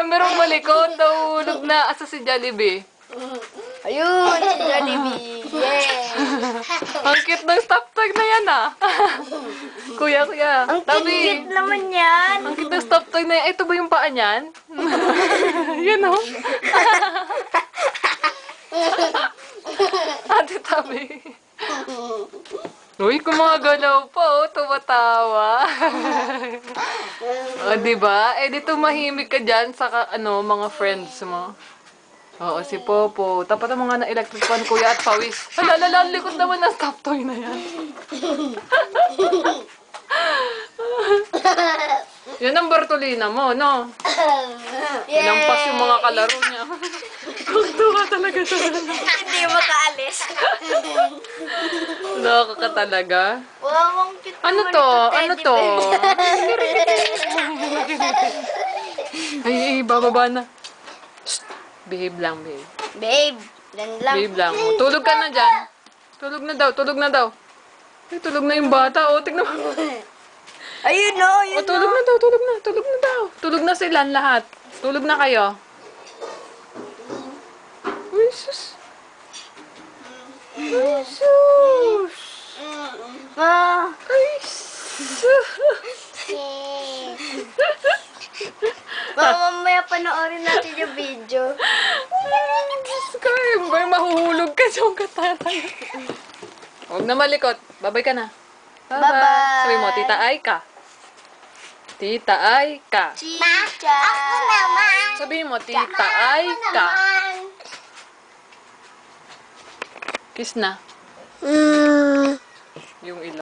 Merong malikot, nahulog na asa si Jollibee. Ayun, si Jollibee. Yeah. Ang cute ng stop tag na yan ah. Kuya. Ang Tabi. cute naman yan. Ang cute ng stop tag na yan. Ito ba yung paa niyan? Yan oh. Ate Tabi. Uy, kumagalaw pa oh. Tumatawa. O, diba? Eh, di tumahimik ka dyan sa mga friends mo. Oo, si Popo. Tapat ang mga na-electric fan, kuya, at pawis. Alala, likod naman ng stop toy na yan. Yan ang Bartolina mo, no? Inampas yung mga kalaro niya. Kuktuwa talaga siya. Hindi makaalis. Loko ka talaga. Wow, ang cute Ano naman to? ito, Ano teddy to? bear. Ay, bababa na. Shh. Behave lang, babe. Babe, dan lang. Babe lang. O, tulog ka na dyan. Tulog na daw. Ay, tulog na yung bata. O, tignan mo. Ayun no, O, yun tulog na daw. Tulog na sila lahat. Tulog na kayo. Uy, sus. Ay, sus. Ah. Ay, sus. Mamaya panoorin natin yung video. Ay, Diyos ko. Ember, mahuhulog ka sa katatay. Huwag na malikot. Babay ka na. Bye-bye. Sabi mo, Tita Aika. Tita Aika. Chicha. Ako naman. Sabi mo, Tita Aika. Kiss na. Yung ilaw.